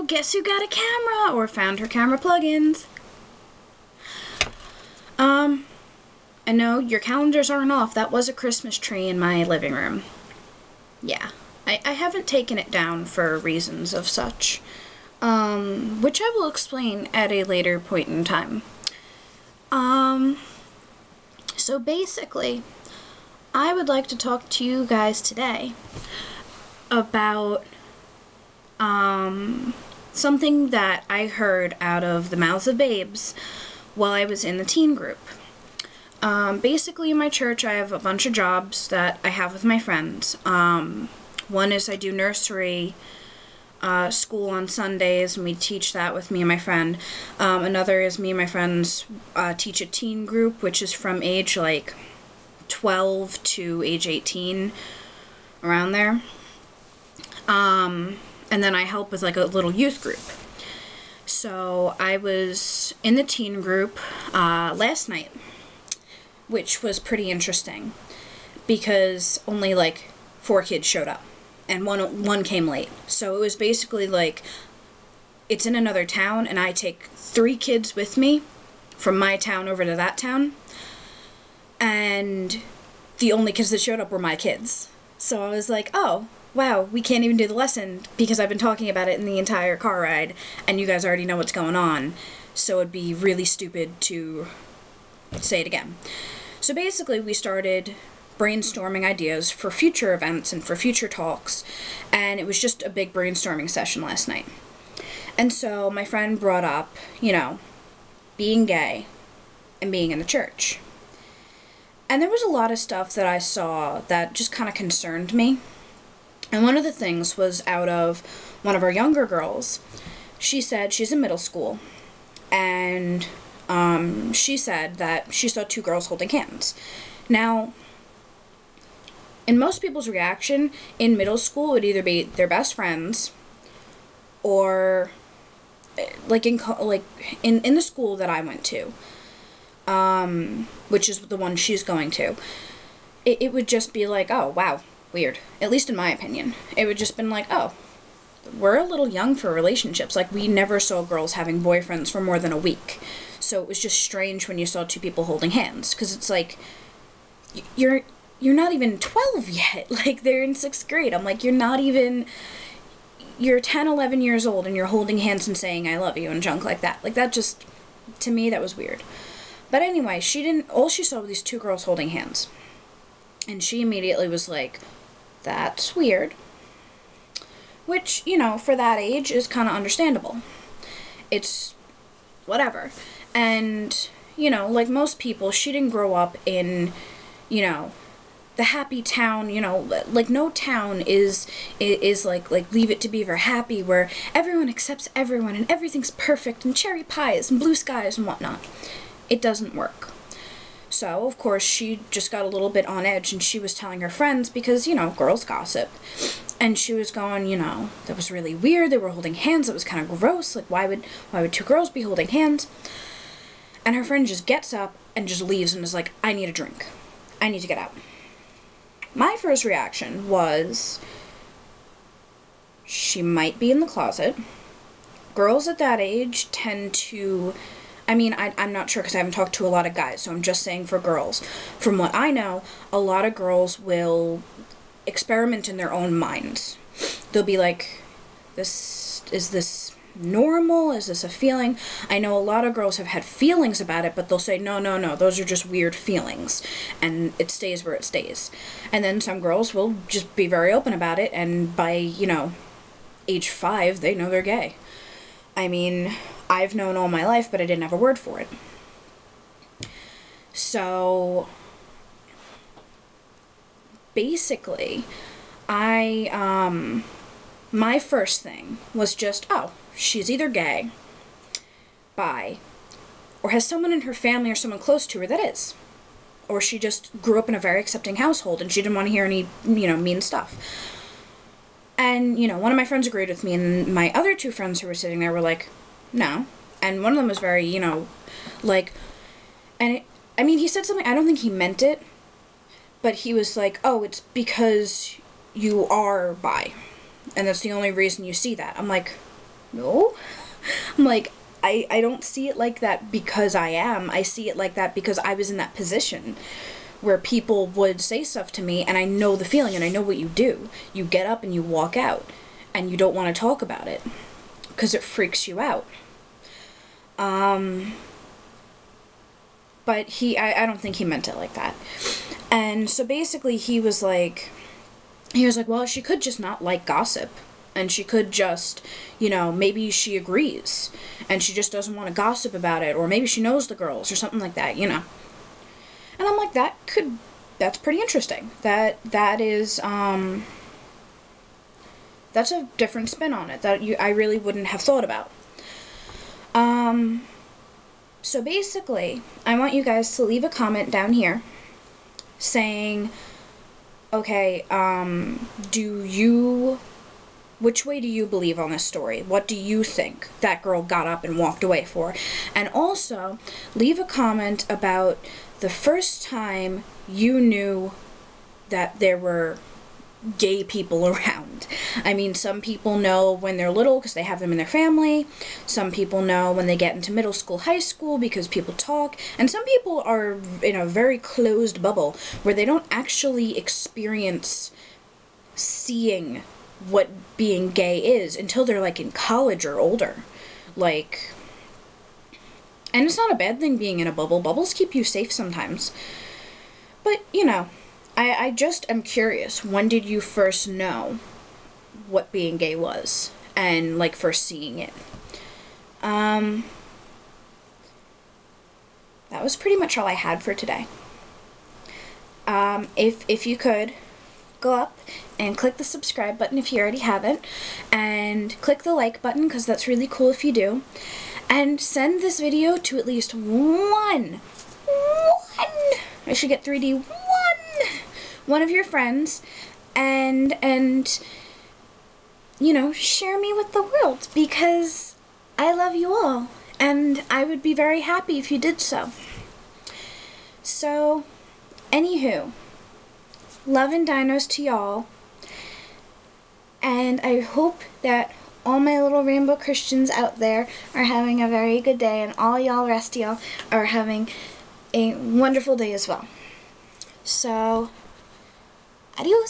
So guess who got a camera or found her camera plugins? I know your calendars aren't off. That was a Christmas tree in my living room. Yeah, I haven't taken it down for reasons of such, which I will explain at a later point in time. So basically, I would like to talk to you guys today about something that I heard out of the mouths of babes while I was in the teen group. Basically in my church I have a bunch of jobs that I have with my friends. One is I do nursery school on Sundays, and we teach that with me and my friend. Another is me and my friends teach a teen group, which is from age like 12 to age 18, around there. And then I help with like a little youth group. So I was in the teen group last night, which was pretty interesting because only like 4 kids showed up and one came late. So it was basically like it's in another town and I take 3 kids with me from my town over to that town, and the only kids that showed up were my kids. So I was like, oh wow, we can't even do the lesson because I've been talking about it in the entire car ride and you guys already know what's going on, so it'd be really stupid to say it again. So basically we started brainstorming ideas for future events and for future talks, and it was just a big brainstorming session last night. And so my friend brought up, being gay and being in the church. And there was a lot of stuff that I saw that just kind of concerned me. And one of the things was out of one of our younger girls. She said she's in middle school, and she said that she saw 2 girls holding hands. Now, in most people's reaction in middle school would either be their best friends, or like in the school that I went to, which is the one she's going to, it would just be like, oh wow, weird. At least in my opinion, it would just been like, oh, we're a little young for relationships. Like, we never saw girls having boyfriends for more than a week. So it was just strange when you saw 2 people holding hands, because it's like, you're not even 12 yet. Like, they're in 6th grade. I'm like, you're 10, 11 years old and you're holding hands and saying I love you and junk like that. Like, that just, to me, that was weird. But anyway, all she saw were these 2 girls holding hands. And she immediately was like, that's weird. Which, for that age is kind of understandable. It's whatever. And, like most people, she didn't grow up in, the happy town, like no town is like Leave It to Beaver happy, where everyone accepts everyone and everything's perfect and cherry pies and blue skies and whatnot. It doesn't work. So, of course, she just got a little bit on edge, and she was telling her friends because, girls gossip. And she was going, that was really weird. They were holding hands. It was kind of gross. Like, why would 2 girls be holding hands? And her friend just gets up and just leaves and is like, I need a drink. I need to get out. My first reaction was, she might be in the closet. Girls at that age tend to, I'm not sure because I haven't talked to a lot of guys, so I'm just saying for girls. From what I know, a lot of girls will experiment in their own minds. They'll be like, is this normal? Is this a feeling? I know a lot of girls have had feelings about it, but they'll say, no, those are just weird feelings, and it stays where it stays. And then some girls will just be very open about it, and by, age 5, they know they're gay. I've known all my life, but I didn't have a word for it. So, basically, my first thing was just, oh, she's either gay, bi, or has someone in her family or someone close to her that is. Or she just grew up in a very accepting household and she didn't want to hear any, mean stuff. And, one of my friends agreed with me, and my other 2 friends who were sitting there were like, no. And one of them was very, he said something, I don't think he meant it, but he was like, oh, it's because you are bi, and that's the only reason you see that. I'm like, no. I'm like, I don't see it like that because I am. I see it like that because I was in that position where people would say stuff to me and I know the feeling and I know what you do. You get up and you walk out and you don't want to talk about it because it freaks you out. But I don't think he meant it like that. And so basically he was like, well, she could just not like gossip. And she could just, maybe she agrees. And she just doesn't want to gossip about it. Or maybe she knows the girls or something like that, And I'm like, that's pretty interesting. That is, that's a different spin on it that I really wouldn't have thought about. So basically, I want you guys to leave a comment down here saying, okay, which way do you believe on this story? What do you think that girl got up and walked away for? And also, leave a comment about the first time you knew that there were gay people around. I mean, some people know when they're little because they have them in their family. Some people know when they get into middle school, high school because people talk. And some people are in a very closed bubble where they don't actually experience seeing what being gay is until they're like in college or older. Like, and it's not a bad thing being in a bubble. Bubbles keep you safe sometimes. But, I just am curious, when did you first know what being gay was? And, like, first seeing it? That was pretty much all I had for today. If you could, go up and click the subscribe button if you already haven't, and click the like button because that's really cool if you do, and send this video to at least one, I should get 3D, one of your friends, and share me with the world because I love you all and I would be very happy if you did so. So, anywho, love and dinos to y'all, and I hope that all my little rainbow Christians out there are having a very good day, and all y'all rest of y'all are having a wonderful day as well. So, adios.